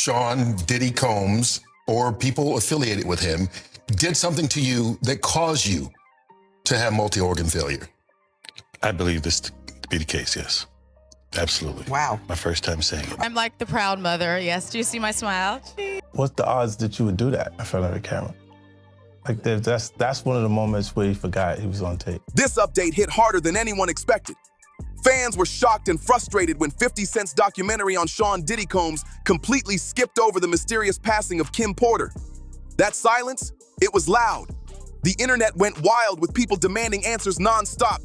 Sean Diddy Combs or people affiliated with him did something to you that caused you to have multi-organ failure? I believe this to be the case, yes. Absolutely. Wow. My first time saying it. I'm like the proud mother. Yes, do you see my smile? What's the odds that you would do that in front of the camera? Like, that's one of the moments where he forgot he was on tape. This update hit harder than anyone expected. Fans were shocked and frustrated when 50 Cent's documentary on Sean Diddy Combs completely skipped over the mysterious passing of Kim Porter. That silence, it was loud. The internet went wild with people demanding answers non-stop.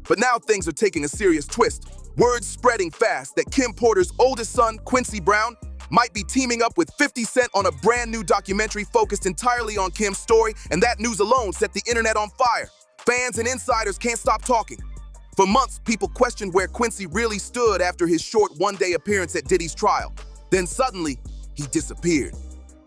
But now things are taking a serious twist. Words spreading fast that Kim Porter's oldest son, Quincy Brown, might be teaming up with 50 Cent on a brand new documentary focused entirely on Kim's story, and that news alone set the internet on fire. Fans and insiders can't stop talking. For months, people questioned where Quincy really stood after his short one-day appearance at Diddy's trial. Then suddenly, he disappeared.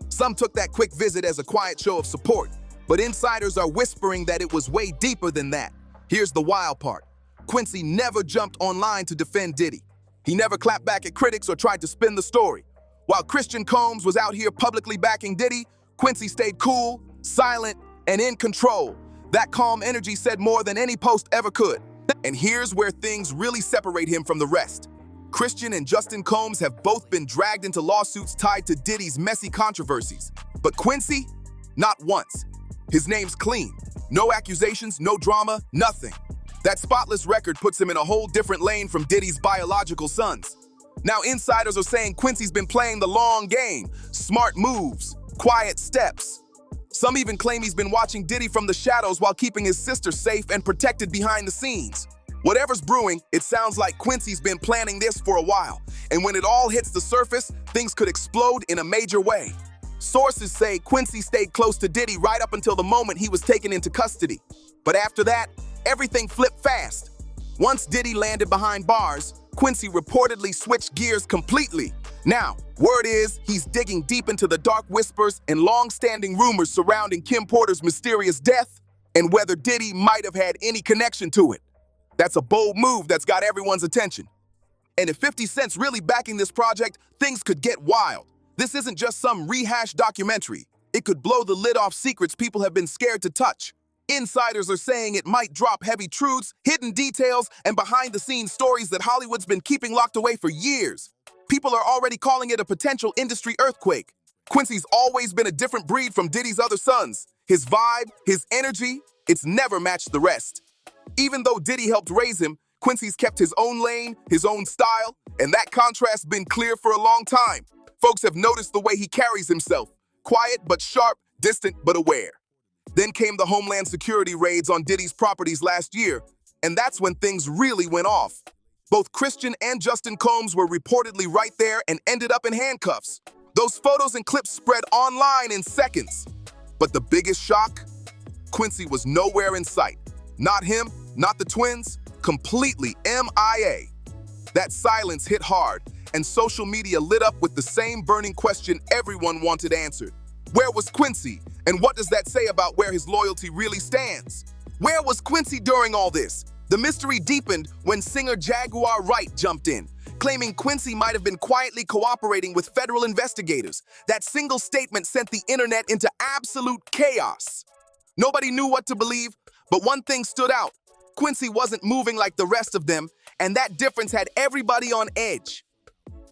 Some took that quick visit as a quiet show of support, but insiders are whispering that it was way deeper than that. Here's the wild part. Quincy never jumped online to defend Diddy. He never clapped back at critics or tried to spin the story. While Christian Combs was out here publicly backing Diddy, Quincy stayed cool, silent, and in control. That calm energy said more than any post ever could. And here's where things really separate him from the rest. Christian and Justin Combs have both been dragged into lawsuits tied to Diddy's messy controversies. But Quincy, not once. His name's clean. No accusations, no drama, nothing. That spotless record puts him in a whole different lane from Diddy's biological sons. Now insiders are saying Quincy's been playing the long game. Smart moves, quiet steps. Some even claim he's been watching Diddy from the shadows while keeping his sister safe and protected behind the scenes. Whatever's brewing, it sounds like Quincy's been planning this for a while. And when it all hits the surface, things could explode in a major way. Sources say Quincy stayed close to Diddy right up until the moment he was taken into custody. But after that, everything flipped fast. Once Diddy landed behind bars, Quincy reportedly switched gears completely. Now, word is he's digging deep into the dark whispers and long-standing rumors surrounding Kim Porter's mysterious death and whether Diddy might have had any connection to it. That's a bold move that's got everyone's attention. And if 50 Cent's really backing this project, things could get wild. This isn't just some rehashed documentary. It could blow the lid off secrets people have been scared to touch. Insiders are saying it might drop heavy truths, hidden details, and behind-the-scenes stories that Hollywood's been keeping locked away for years. People are already calling it a potential industry earthquake. Quincy's always been a different breed from Diddy's other sons. His vibe, his energy, it's never matched the rest. Even though Diddy helped raise him, Quincy's kept his own lane, his own style, and that contrast's been clear for a long time. Folks have noticed the way he carries himself. Quiet but sharp, distant but aware. Then came the Homeland Security raids on Diddy's properties last year, and that's when things really went off. Both Christian and Justin Combs were reportedly right there and ended up in handcuffs. Those photos and clips spread online in seconds. But the biggest shock? Quincy was nowhere in sight. Not him, not the twins, completely MIA. That silence hit hard, and social media lit up with the same burning question everyone wanted answered. Where was Quincy? And what does that say about where his loyalty really stands? Where was Quincy during all this? The mystery deepened when singer Jaguar Wright jumped in, claiming Quincy might have been quietly cooperating with federal investigators. That single statement sent the internet into absolute chaos. Nobody knew what to believe, but one thing stood out. Quincy wasn't moving like the rest of them, and that difference had everybody on edge.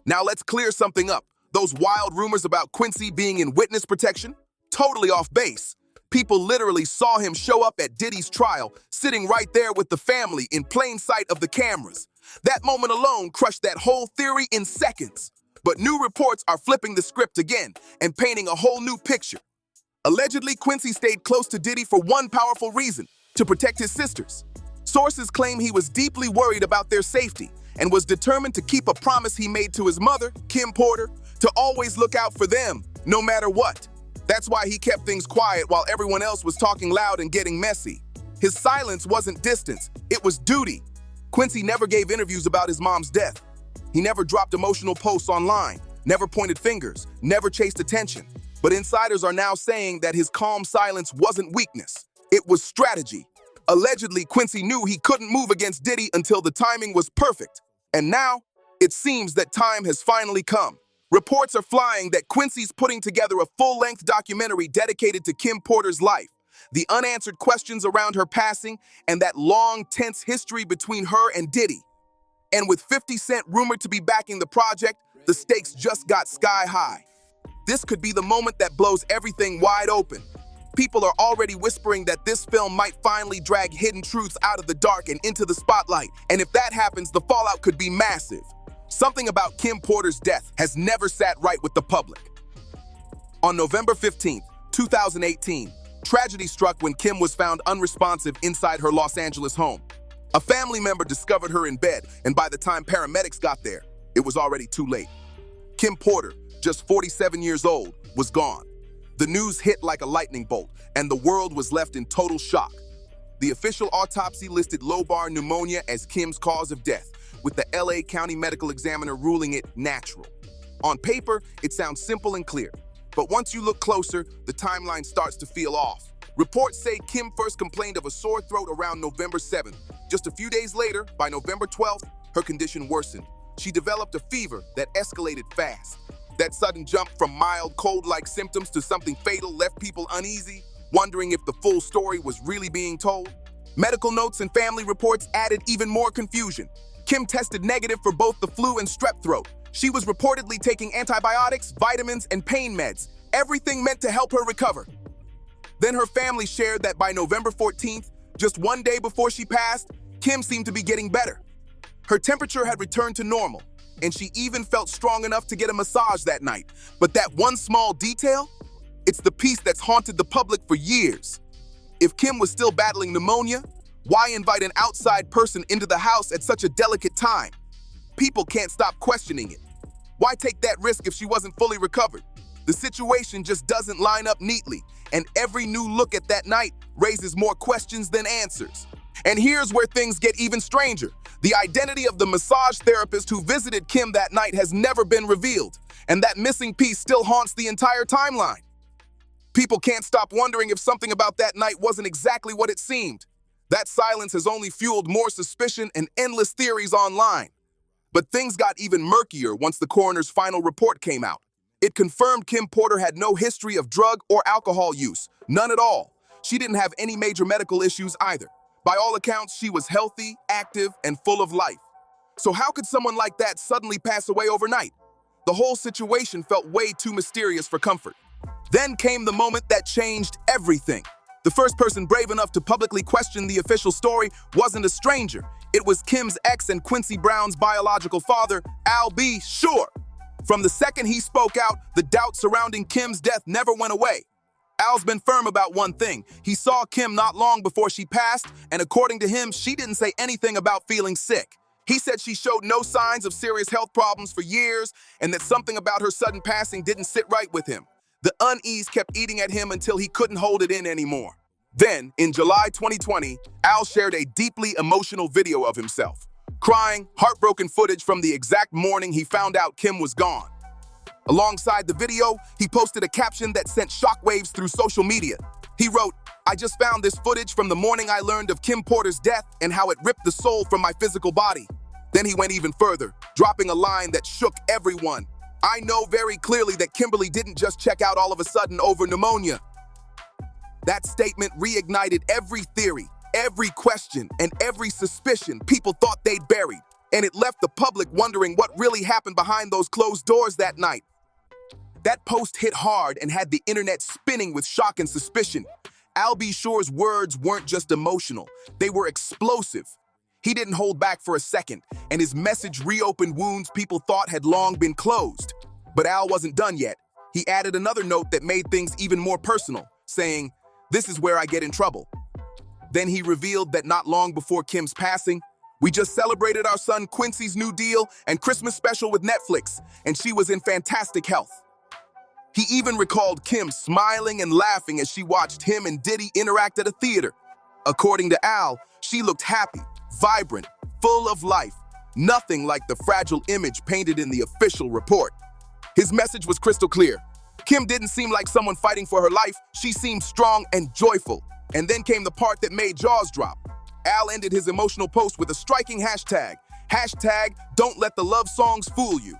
Now let's clear something up. Those wild rumors about Quincy being in witness protection? Totally off base. People literally saw him show up at Diddy's trial, sitting right there with the family in plain sight of the cameras. That moment alone crushed that whole theory in seconds. But new reports are flipping the script again and painting a whole new picture. Allegedly, Quincy stayed close to Diddy for one powerful reason: to protect his sisters. Sources claim he was deeply worried about their safety and was determined to keep a promise he made to his mother, Kim Porter, to always look out for them, no matter what. That's why he kept things quiet while everyone else was talking loud and getting messy. His silence wasn't distance, it was duty. Quincy never gave interviews about his mom's death. He never dropped emotional posts online, never pointed fingers, never chased attention. But insiders are now saying that his calm silence wasn't weakness, it was strategy. Allegedly, Quincy knew he couldn't move against Diddy until the timing was perfect. And now, it seems that time has finally come. Reports are flying that Quincy's putting together a full-length documentary dedicated to Kim Porter's life, the unanswered questions around her passing, and that long, tense history between her and Diddy. And with 50 Cent rumored to be backing the project, the stakes just got sky high. This could be the moment that blows everything wide open. People are already whispering that this film might finally drag hidden truths out of the dark and into the spotlight. And if that happens, the fallout could be massive. Something about Kim Porter's death has never sat right with the public. On November 15th, 2018, tragedy struck when Kim was found unresponsive inside her Los Angeles home. A family member discovered her in bed, and by the time paramedics got there, it was already too late. Kim Porter, just 47 years old, was gone. The news hit like a lightning bolt, and the world was left in total shock. The official autopsy listed lobar pneumonia as Kim's cause of death, with the LA County Medical Examiner ruling it natural. On paper, it sounds simple and clear, but once you look closer, the timeline starts to feel off. Reports say Kim first complained of a sore throat around November 7th. Just a few days later, by November 12th, her condition worsened. She developed a fever that escalated fast. That sudden jump from mild cold-like symptoms to something fatal left people uneasy, wondering if the full story was really being told. Medical notes and family reports added even more confusion. Kim tested negative for both the flu and strep throat. She was reportedly taking antibiotics, vitamins, and pain meds, everything meant to help her recover. Then her family shared that by November 14th, just one day before she passed, Kim seemed to be getting better. Her temperature had returned to normal, and she even felt strong enough to get a massage that night. But that one small detail? It's the piece that's haunted the public for years. If Kim was still battling pneumonia, why invite an outside person into the house at such a delicate time? People can't stop questioning it. Why take that risk if she wasn't fully recovered? The situation just doesn't line up neatly, and every new look at that night raises more questions than answers. And here's where things get even stranger. The identity of the massage therapist who visited Kim that night has never been revealed, and that missing piece still haunts the entire timeline. People can't stop wondering if something about that night wasn't exactly what it seemed. That silence has only fueled more suspicion and endless theories online. But things got even murkier once the coroner's final report came out. It confirmed Kim Porter had no history of drug or alcohol use, none at all. She didn't have any major medical issues either. By all accounts, she was healthy, active, and full of life. So how could someone like that suddenly pass away overnight? The whole situation felt way too mysterious for comfort. Then came the moment that changed everything. The first person brave enough to publicly question the official story wasn't a stranger. It was Kim's ex and Quincy Brown's biological father, Al B. Sure. From the second he spoke out, the doubt surrounding Kim's death never went away. Al's been firm about one thing. He saw Kim not long before she passed, and according to him, she didn't say anything about feeling sick. He said she showed no signs of serious health problems for years, and that something about her sudden passing didn't sit right with him. The unease kept eating at him until he couldn't hold it in anymore. Then, in July 2020, Al shared a deeply emotional video of himself, crying, heartbroken footage from the exact morning he found out Kim was gone. Alongside the video, he posted a caption that sent shockwaves through social media. He wrote, "I just found this footage from the morning I learned of Kim Porter's death and how it ripped the soul from my physical body." Then he went even further, dropping a line that shook everyone. "I know very clearly that Kimberly didn't just check out all of a sudden over pneumonia." That statement reignited every theory, every question, and every suspicion people thought they'd buried. And it left the public wondering what really happened behind those closed doors that night. That post hit hard and had the internet spinning with shock and suspicion. Al B. Sure's words weren't just emotional, they were explosive. He didn't hold back for a second, and his message reopened wounds people thought had long been closed. But Al wasn't done yet. He added another note that made things even more personal, saying, "This is where I get in trouble." Then he revealed that not long before Kim's passing, "We just celebrated our son Quincy's new deal and Christmas special with Netflix, and she was in fantastic health." He even recalled Kim smiling and laughing as she watched him and Diddy interact at a theater. According to Al, she looked happy, vibrant, full of life, nothing like the fragile image painted in the official report. His message was crystal clear. Kim didn't seem like someone fighting for her life, she seemed strong and joyful. And then came the part that made jaws drop. Al ended his emotional post with a striking hashtag, "Don't let the love songs fool you."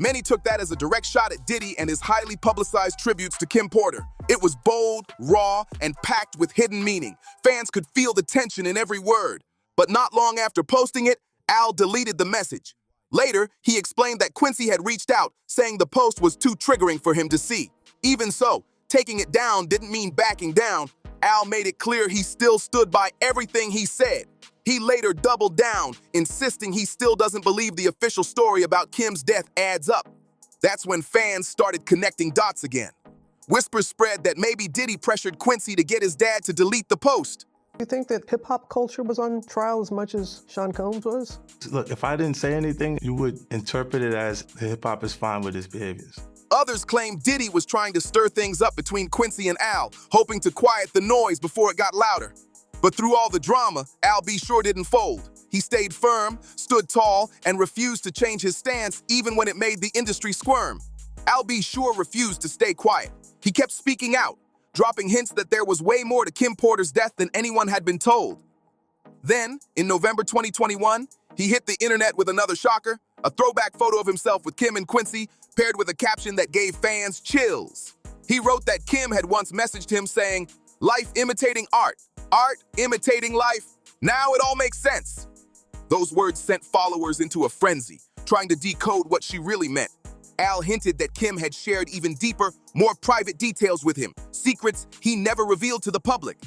Many took that as a direct shot at Diddy and his highly publicized tributes to Kim Porter. It was bold, raw, and packed with hidden meaning. Fans could feel the tension in every word. But not long after posting it, Al deleted the message. Later, he explained that Quincy had reached out, saying the post was too triggering for him to see. Even so, taking it down didn't mean backing down. Al made it clear he still stood by everything he said. He later doubled down, insisting he still doesn't believe the official story about Kim's death adds up. That's when fans started connecting dots again. Whispers spread that maybe Diddy pressured Quincy to get his dad to delete the post. You think that hip-hop culture was on trial as much as Sean Combs was? Look, if I didn't say anything, you would interpret it as hip-hop is fine with his behaviors. Others claim Diddy was trying to stir things up between Quincy and Al, hoping to quiet the noise before it got louder. But through all the drama, Al B. Sure didn't fold. He stayed firm, stood tall, and refused to change his stance even when it made the industry squirm. Al B. Sure refused to stay quiet. He kept speaking out, dropping hints that there was way more to Kim Porter's death than anyone had been told. Then, in November 2021, he hit the internet with another shocker, a throwback photo of himself with Kim and Quincy, paired with a caption that gave fans chills. He wrote that Kim had once messaged him saying, "Life imitating art, art imitating life. Now it all makes sense." Those words sent followers into a frenzy, trying to decode what she really meant. Al hinted that Kim had shared even deeper, more private details with him, secrets he never revealed to the public.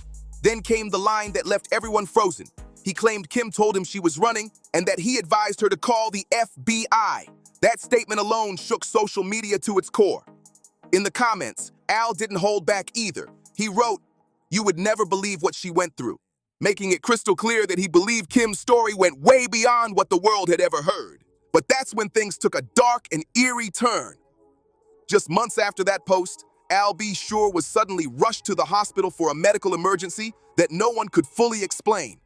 Then came the line that left everyone frozen. He claimed Kim told him she was running and that he advised her to call the FBI. That statement alone shook social media to its core. In the comments, Al didn't hold back either. He wrote, "You would never believe what she went through," making it crystal clear that he believed Kim's story went way beyond what the world had ever heard. But that's when things took a dark and eerie turn. Just months after that post, Al B. Sure was suddenly rushed to the hospital for a medical emergency that no one could fully explain.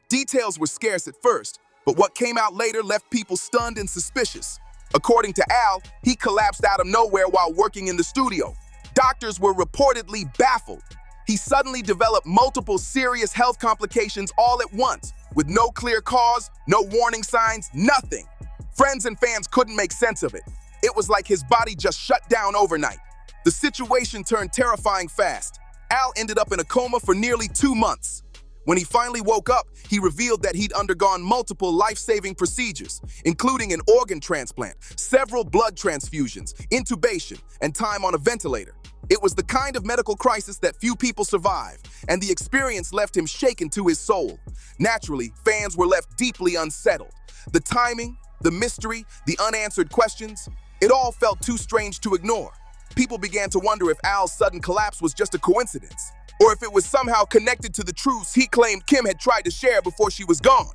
Details were scarce at first, but what came out later left people stunned and suspicious. According to Al, he collapsed out of nowhere while working in the studio. Doctors were reportedly baffled. He suddenly developed multiple serious health complications all at once, with no clear cause, no warning signs, nothing. Friends and fans couldn't make sense of it. It was like his body just shut down overnight. The situation turned terrifying fast. Al ended up in a coma for nearly 2 months. When he finally woke up, he revealed that he'd undergone multiple life-saving procedures, including an organ transplant, several blood transfusions, intubation, and time on a ventilator. It was the kind of medical crisis that few people survive, and the experience left him shaken to his soul. Naturally, fans were left deeply unsettled. The timing, the mystery, the unanswered questions, it all felt too strange to ignore. People began to wonder if Al's sudden collapse was just a coincidence, or if it was somehow connected to the truths he claimed Kim had tried to share before she was gone.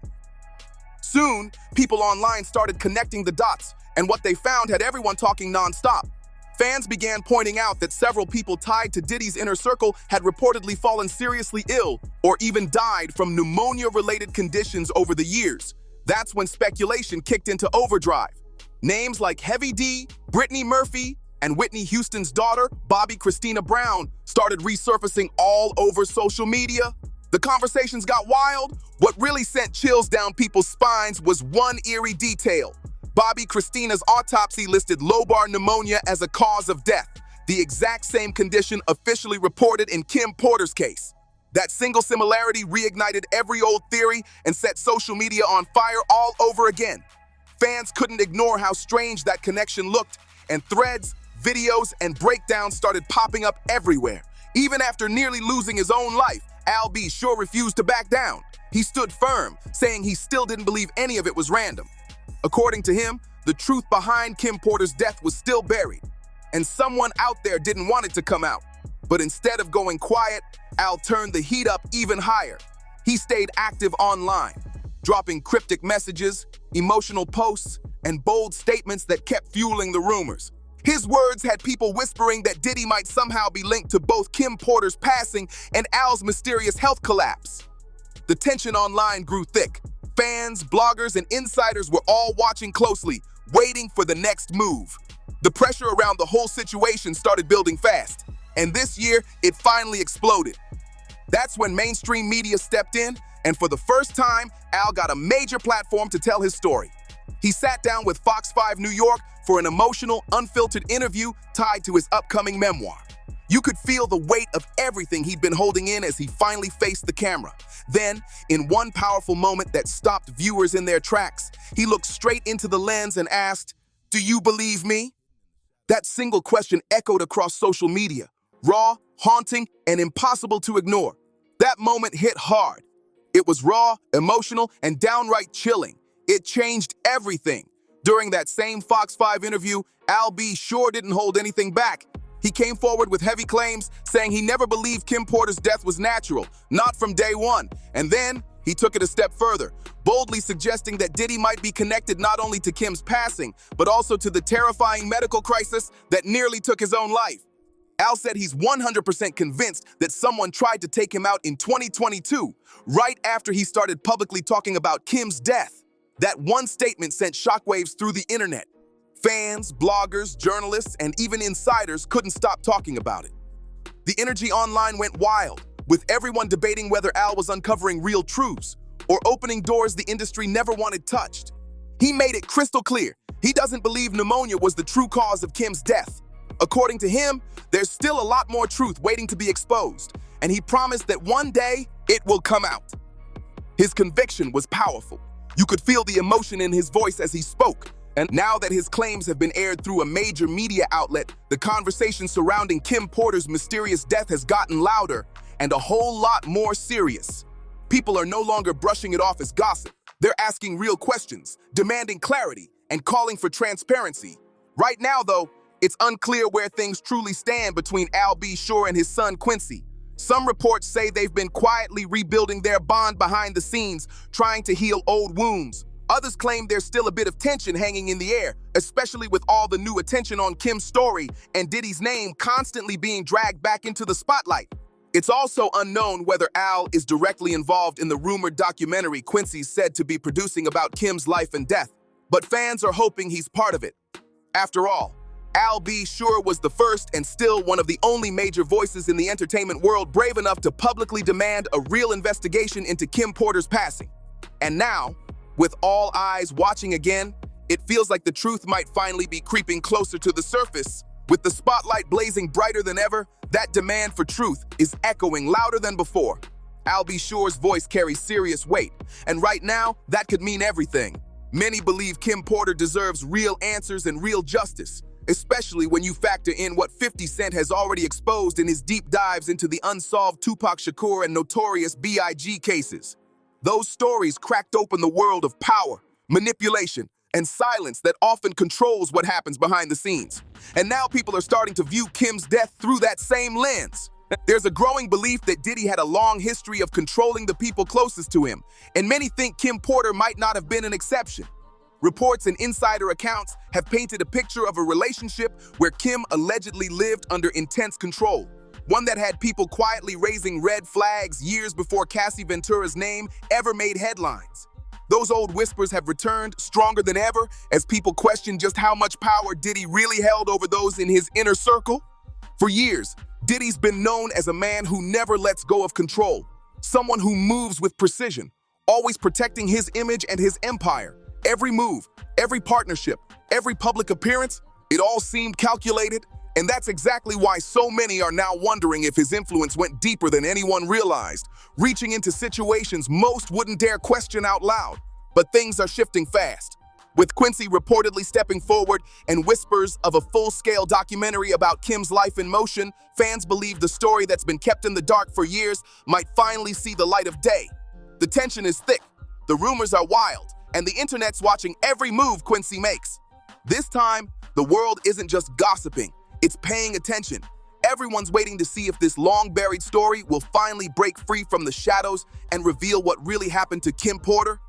Soon, people online started connecting the dots, and what they found had everyone talking nonstop. Fans began pointing out that several people tied to Diddy's inner circle had reportedly fallen seriously ill or even died from pneumonia-related conditions over the years. That's when speculation kicked into overdrive. Names like Heavy D, Brittany Murphy, and Whitney Houston's daughter, Bobby Christina Brown, started resurfacing all over social media. The conversations got wild. What really sent chills down people's spines was one eerie detail. Bobby Christina's autopsy listed lobar pneumonia as a cause of death, the exact same condition officially reported in Kim Porter's case. That single similarity reignited every old theory and set social media on fire all over again. Fans couldn't ignore how strange that connection looked, and threads, videos, and breakdowns started popping up everywhere. Even after nearly losing his own life, Al B. Sure refused to back down. He stood firm, saying he still didn't believe any of it was random. According to him, the truth behind Kim Porter's death was still buried, and someone out there didn't want it to come out. But instead of going quiet, Al turned the heat up even higher. He stayed active online, dropping cryptic messages, emotional posts, and bold statements that kept fueling the rumors. His words had people whispering that Diddy might somehow be linked to both Kim Porter's passing and Al's mysterious health collapse. The tension online grew thick. Fans, bloggers, and insiders were all watching closely, waiting for the next move. The pressure around the whole situation started building fast, and this year, it finally exploded. That's when mainstream media stepped in, and for the first time, Al got a major platform to tell his story. He sat down with Fox 5 New York for an emotional, unfiltered interview tied to his upcoming memoir. You could feel the weight of everything he'd been holding in as he finally faced the camera. Then, in one powerful moment that stopped viewers in their tracks, he looked straight into the lens and asked, "Do you believe me?" That single question echoed across social media, raw, haunting, and impossible to ignore. That moment hit hard. It was raw, emotional, and downright chilling. It changed everything. During that same Fox 5 interview, Al B. sure didn't hold anything back. He came forward with heavy claims, saying he never believed Kim Porter's death was natural, not from day one. And then he took it a step further, boldly suggesting that Diddy might be connected not only to Kim's passing, but also to the terrifying medical crisis that nearly took his own life. Al said he's 100% convinced that someone tried to take him out in 2022, right after he started publicly talking about Kim's death. That one statement sent shockwaves through the internet. Fans, bloggers, journalists, and even insiders couldn't stop talking about it. The energy online went wild, with everyone debating whether Al was uncovering real truths or opening doors the industry never wanted touched. He made it crystal clear he doesn't believe pneumonia was the true cause of Kim's death. According to him, there's still a lot more truth waiting to be exposed, and he promised that one day it will come out. His conviction was powerful. You could feel the emotion in his voice as he spoke. And now that his claims have been aired through a major media outlet, the conversation surrounding Kim Porter's mysterious death has gotten louder and a whole lot more serious. People are no longer brushing it off as gossip. They're asking real questions, demanding clarity, and calling for transparency. Right now, though, it's unclear where things truly stand between Al B. Sure and his son Quincy. Some reports say they've been quietly rebuilding their bond behind the scenes, trying to heal old wounds. Others claim there's still a bit of tension hanging in the air, especially with all the new attention on Kim's story and Diddy's name constantly being dragged back into the spotlight. It's also unknown whether Al is directly involved in the rumored documentary Quincy's said to be producing about Kim's life and death, but fans are hoping he's part of it. After all, Al B. Sure was the first and still one of the only major voices in the entertainment world brave enough to publicly demand a real investigation into Kim Porter's passing. And now, with all eyes watching again, it feels like the truth might finally be creeping closer to the surface. With the spotlight blazing brighter than ever, that demand for truth is echoing louder than before. Al B. Sure's voice carries serious weight, and right now, that could mean everything. Many believe Kim Porter deserves real answers and real justice, especially when you factor in what 50 Cent has already exposed in his deep dives into the unsolved Tupac Shakur and Notorious B.I.G. cases. Those stories cracked open the world of power, manipulation, and silence that often controls what happens behind the scenes. And now people are starting to view Kim's death through that same lens. There's a growing belief that Diddy had a long history of controlling the people closest to him, and many think Kim Porter might not have been an exception. Reports and insider accounts have painted a picture of a relationship where Kim allegedly lived under intense control, one that had people quietly raising red flags years before Cassie Ventura's name ever made headlines. Those old whispers have returned stronger than ever as people question just how much power Diddy really held over those in his inner circle. For years, Diddy's been known as a man who never lets go of control, someone who moves with precision, always protecting his image and his empire. Every move, every partnership, every public appearance, it all seemed calculated, and that's exactly why so many are now wondering if his influence went deeper than anyone realized, reaching into situations most wouldn't dare question out loud. But things are shifting fast. With Quincy reportedly stepping forward and whispers of a full-scale documentary about Kim's life in motion, fans believe the story that's been kept in the dark for years might finally see the light of day. The tension is thick, the rumors are wild, and the internet's watching every move Quincy makes. This time, the world isn't just gossiping, it's paying attention. Everyone's waiting to see if this long-buried story will finally break free from the shadows and reveal what really happened to Kim Porter.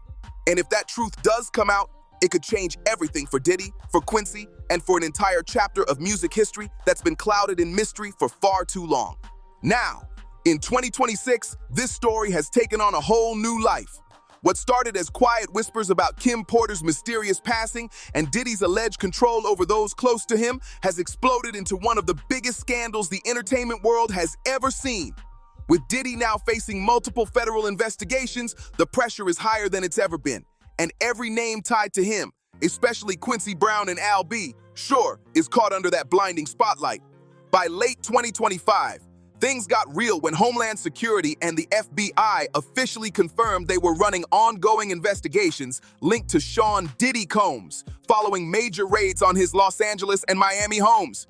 And if that truth does come out, it could change everything for Diddy, for Quincy, and for an entire chapter of music history that's been clouded in mystery for far too long. Now, in 2026, this story has taken on a whole new life. What started as quiet whispers about Kim Porter's mysterious passing and Diddy's alleged control over those close to him has exploded into one of the biggest scandals the entertainment world has ever seen. With Diddy now facing multiple federal investigations, the pressure is higher than it's ever been, and every name tied to him, especially Quincy Brown and Al B, sure, is caught under that blinding spotlight. By late 2025, things got real when Homeland Security and the FBI officially confirmed they were running ongoing investigations linked to Sean Diddy Combs, following major raids on his Los Angeles and Miami homes.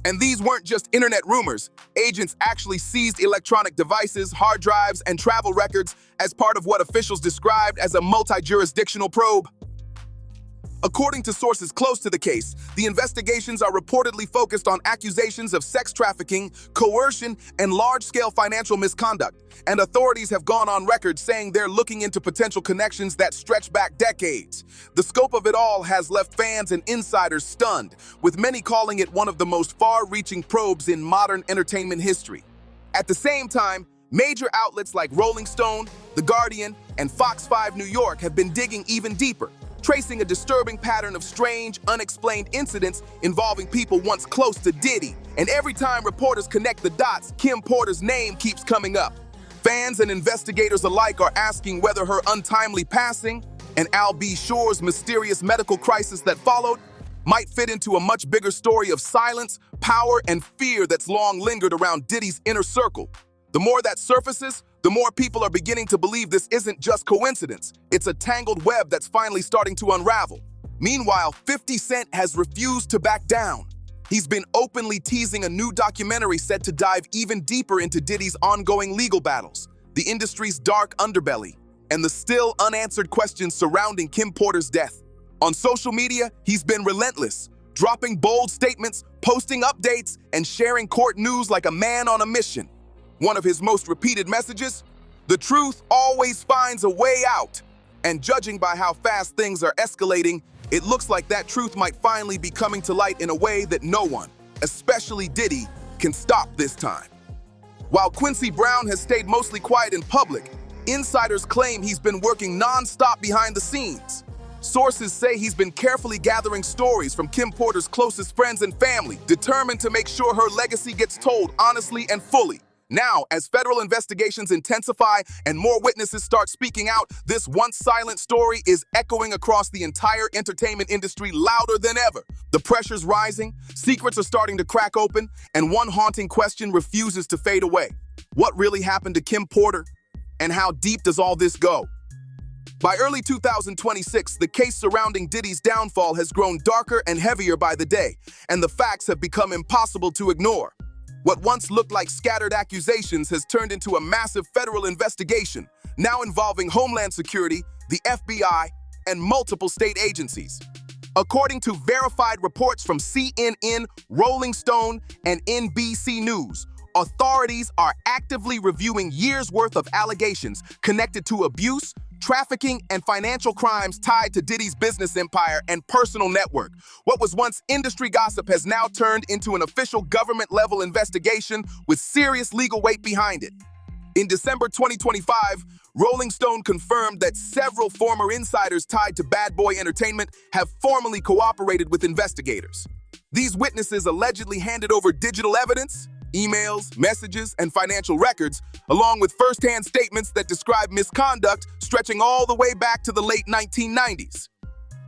And these weren't just internet rumors. Agents actually seized electronic devices, hard drives, and travel records as part of what officials described as a multi-jurisdictional probe. According to sources close to the case, the investigations are reportedly focused on accusations of sex trafficking, coercion, and large-scale financial misconduct, and authorities have gone on record saying they're looking into potential connections that stretch back decades. The scope of it all has left fans and insiders stunned, with many calling it one of the most far-reaching probes in modern entertainment history. At the same time, major outlets like Rolling Stone, The Guardian, and Fox 5 New York have been digging even deeper, tracing a disturbing pattern of strange, unexplained incidents involving people once close to Diddy. And every time reporters connect the dots, Kim Porter's name keeps coming up. Fans and investigators alike are asking whether her untimely passing and Al B. Shore's mysterious medical crisis that followed might fit into a much bigger story of silence, power, and fear that's long lingered around Diddy's inner circle. The more that surfaces, the more people are beginning to believe this isn't just coincidence. It's a tangled web that's finally starting to unravel. Meanwhile, 50 Cent has refused to back down. He's been openly teasing a new documentary set to dive even deeper into Diddy's ongoing legal battles, the industry's dark underbelly, and the still unanswered questions surrounding Kim Porter's death. On social media, he's been relentless, dropping bold statements, posting updates, and sharing court news like a man on a mission. One of his most repeated messages: the truth always finds a way out. And judging by how fast things are escalating, it looks like that truth might finally be coming to light in a way that no one, especially Diddy, can stop this time. While Quincy Brown has stayed mostly quiet in public, insiders claim he's been working non-stop behind the scenes. Sources say he's been carefully gathering stories from Kim Porter's closest friends and family, determined to make sure her legacy gets told honestly and fully. Now, as federal investigations intensify and more witnesses start speaking out, this once silent story is echoing across the entire entertainment industry louder than ever. The pressure's rising, secrets are starting to crack open, and one haunting question refuses to fade away. What really happened to Kim Porter? And how deep does all this go? By early 2026, the case surrounding Diddy's downfall has grown darker and heavier by the day, and the facts have become impossible to ignore. What once looked like scattered accusations has turned into a massive federal investigation, now involving Homeland Security, the FBI, and multiple state agencies. According to verified reports from CNN, Rolling Stone, and NBC News, authorities are actively reviewing years' worth of allegations connected to abuse, trafficking, and financial crimes tied to Diddy's business empire and personal network. What was once industry gossip has now turned into an official government-level investigation with serious legal weight behind it. In December 2025, Rolling Stone confirmed that several former insiders tied to Bad Boy Entertainment have formally cooperated with investigators. These witnesses allegedly handed over digital evidence, emails, messages, and financial records, along with first-hand statements that describe misconduct stretching all the way back to the late 1990s.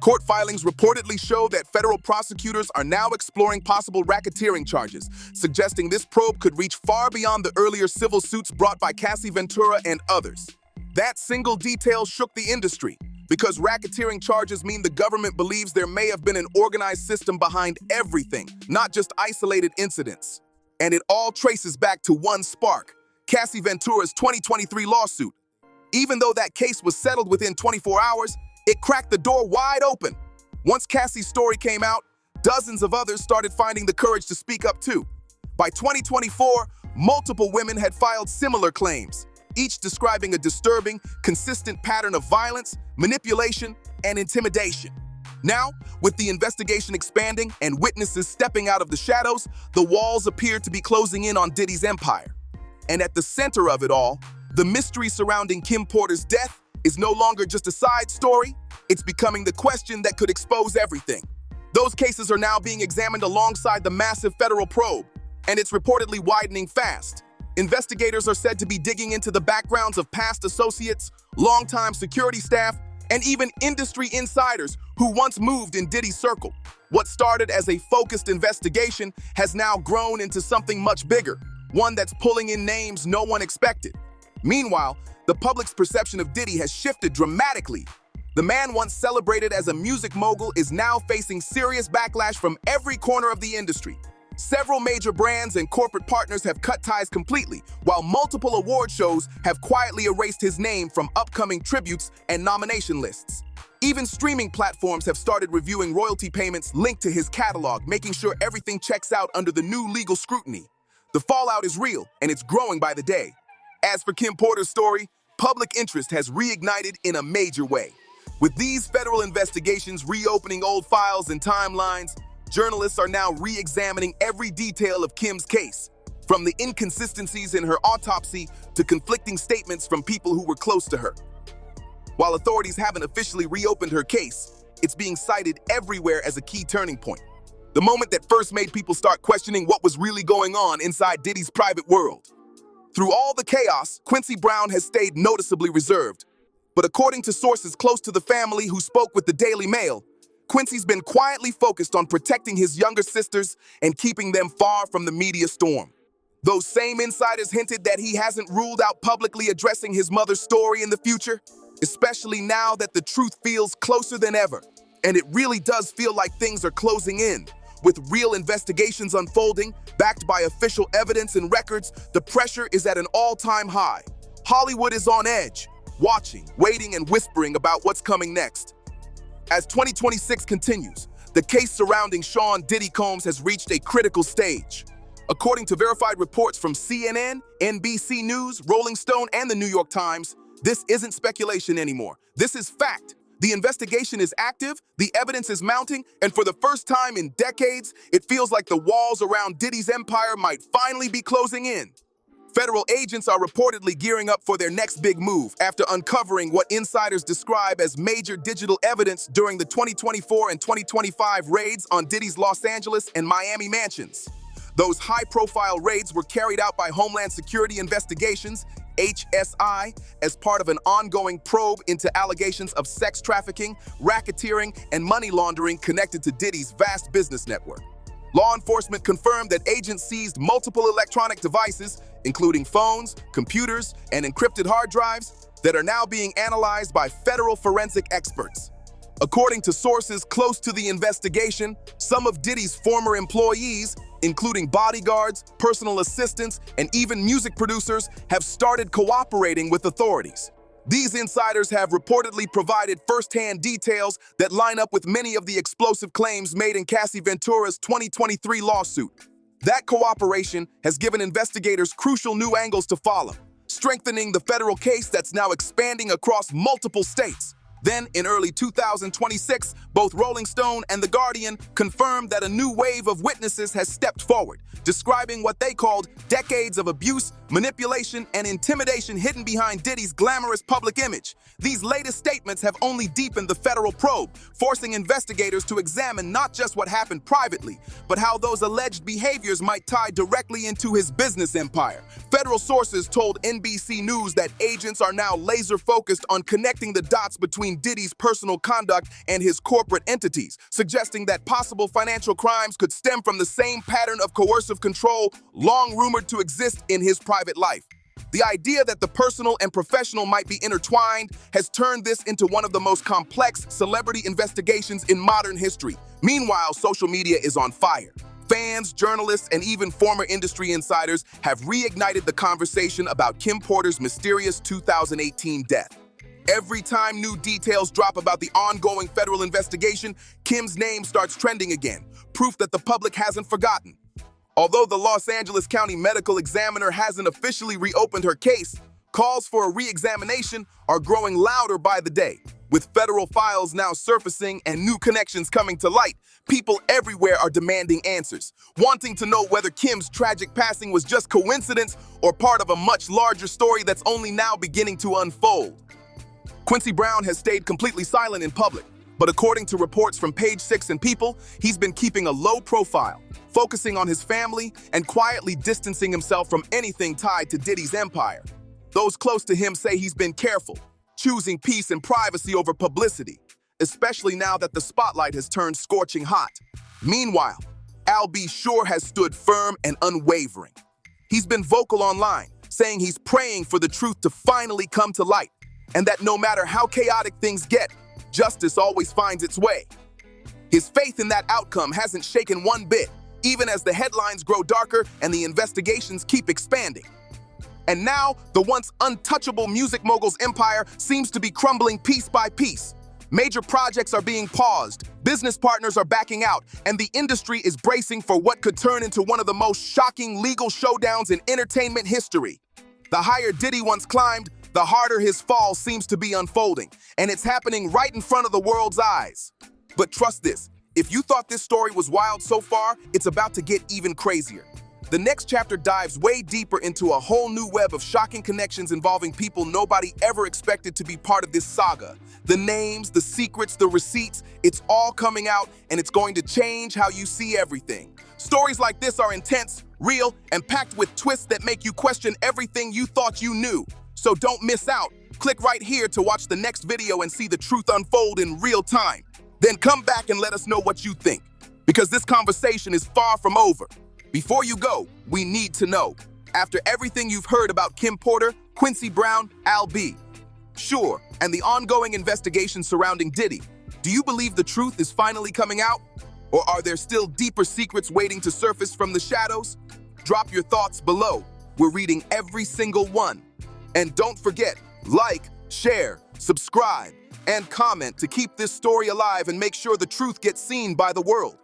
Court filings reportedly show that federal prosecutors are now exploring possible racketeering charges, suggesting this probe could reach far beyond the earlier civil suits brought by Cassie Ventura and others. That single detail shook the industry, because racketeering charges mean the government believes there may have been an organized system behind everything, not just isolated incidents. And it all traces back to one spark: Cassie Ventura's 2023 lawsuit. Even though that case was settled within 24 hours, it cracked the door wide open. Once Cassie's story came out, dozens of others started finding the courage to speak up too. By 2024, multiple women had filed similar claims, each describing a disturbing, consistent pattern of violence, manipulation, and intimidation. Now, with the investigation expanding and witnesses stepping out of the shadows, the walls appear to be closing in on Diddy's empire. And at the center of it all, the mystery surrounding Kim Porter's death is no longer just a side story, it's becoming the question that could expose everything. Those cases are now being examined alongside the massive federal probe, and it's reportedly widening fast. Investigators are said to be digging into the backgrounds of past associates, longtime security staff, and even industry insiders who once moved in Diddy's circle. What started as a focused investigation has now grown into something much bigger, one that's pulling in names no one expected. Meanwhile, the public's perception of Diddy has shifted dramatically. The man once celebrated as a music mogul is now facing serious backlash from every corner of the industry. Several major brands and corporate partners have cut ties completely, while multiple award shows have quietly erased his name from upcoming tributes and nomination lists. Even streaming platforms have started reviewing royalty payments linked to his catalog, making sure everything checks out under the new legal scrutiny. The fallout is real, and it's growing by the day. As for Kim Porter's story, public interest has reignited in a major way. With these federal investigations reopening old files and timelines, journalists are now re-examining every detail of Kim's case, from the inconsistencies in her autopsy to conflicting statements from people who were close to her. While authorities haven't officially reopened her case, it's being cited everywhere as a key turning point. The moment that first made people start questioning what was really going on inside Diddy's private world. Through all the chaos, Quincy Brown has stayed noticeably reserved. But according to sources close to the family who spoke with the Daily Mail, Quincy's been quietly focused on protecting his younger sisters and keeping them far from the media storm. Those same insiders hinted that he hasn't ruled out publicly addressing his mother's story in the future, especially now that the truth feels closer than ever. And it really does feel like things are closing in. With real investigations unfolding, backed by official evidence and records, the pressure is at an all-time high. Hollywood is on edge, watching, waiting, and whispering about what's coming next. As 2026 continues, the case surrounding Sean Diddy Combs has reached a critical stage. According to verified reports from CNN, NBC News, Rolling Stone, and the New York Times, this isn't speculation anymore. This is fact. The investigation is active, the evidence is mounting, and for the first time in decades, it feels like the walls around Diddy's empire might finally be closing in. Federal agents are reportedly gearing up for their next big move after uncovering what insiders describe as major digital evidence during the 2024 and 2025 raids on Diddy's Los Angeles and Miami mansions. Those high-profile raids were carried out by Homeland Security Investigations, HSI, as part of an ongoing probe into allegations of sex trafficking, racketeering, and money laundering connected to Diddy's vast business network. Law enforcement confirmed that agents seized multiple electronic devices, including phones, computers, and encrypted hard drives, that are now being analyzed by federal forensic experts. According to sources close to the investigation, some of Diddy's former employees, including bodyguards, personal assistants, and even music producers, have started cooperating with authorities. These insiders have reportedly provided first-hand details that line up with many of the explosive claims made in Cassie Ventura's 2023 lawsuit. That cooperation has given investigators crucial new angles to follow, strengthening the federal case that's now expanding across multiple states. Then, in early 2026, both Rolling Stone and The Guardian confirmed that a new wave of witnesses has stepped forward, describing what they called decades of abuse, manipulation, and intimidation hidden behind Diddy's glamorous public image. These latest statements have only deepened the federal probe, forcing investigators to examine not just what happened privately, but how those alleged behaviors might tie directly into his business empire. Federal sources told NBC News that agents are now laser-focused on connecting the dots between Diddy's personal conduct and his corporate entities, suggesting that possible financial crimes could stem from the same pattern of coercive control long rumored to exist in his private life. The idea that the personal and professional might be intertwined has turned this into one of the most complex celebrity investigations in modern history. Meanwhile, social media is on fire. Fans, journalists, and even former industry insiders have reignited the conversation about Kim Porter's mysterious 2018 death. Every time new details drop about the ongoing federal investigation, Kim's name starts trending again, proof that the public hasn't forgotten. Although the Los Angeles County Medical Examiner hasn't officially reopened her case, calls for a re-examination are growing louder by the day. With federal files now surfacing and new connections coming to light, people everywhere are demanding answers, wanting to know whether Kim's tragic passing was just coincidence or part of a much larger story that's only now beginning to unfold. Quincy Brown has stayed completely silent in public, but according to reports from Page Six and People, he's been keeping a low profile, focusing on his family and quietly distancing himself from anything tied to Diddy's empire. Those close to him say he's been careful, choosing peace and privacy over publicity, especially now that the spotlight has turned scorching hot. Meanwhile, Al B sure has stood firm and unwavering. He's been vocal online, saying he's praying for the truth to finally come to light, and that no matter how chaotic things get, justice always finds its way. His faith in that outcome hasn't shaken one bit, even as the headlines grow darker and the investigations keep expanding. And now, the once untouchable music mogul's empire seems to be crumbling piece by piece. Major projects are being paused, business partners are backing out, and the industry is bracing for what could turn into one of the most shocking legal showdowns in entertainment history. The higher Diddy once climbed, the harder his fall seems to be unfolding, and it's happening right in front of the world's eyes. But trust this, if you thought this story was wild so far, it's about to get even crazier. The next chapter dives way deeper into a whole new web of shocking connections involving people nobody ever expected to be part of this saga. The names, the secrets, the receipts, it's all coming out, and it's going to change how you see everything. Stories like this are intense, real, and packed with twists that make you question everything you thought you knew. So don't miss out. Click right here to watch the next video and see the truth unfold in real time. Then come back and let us know what you think, because this conversation is far from over. Before you go, we need to know, after everything you've heard about Kim Porter, Quincy Brown, Al B, sure, and the ongoing investigation surrounding Diddy, do you believe the truth is finally coming out? Or are there still deeper secrets waiting to surface from the shadows? Drop your thoughts below. We're reading every single one. And don't forget, like, share, subscribe, and comment to keep this story alive and make sure the truth gets seen by the world.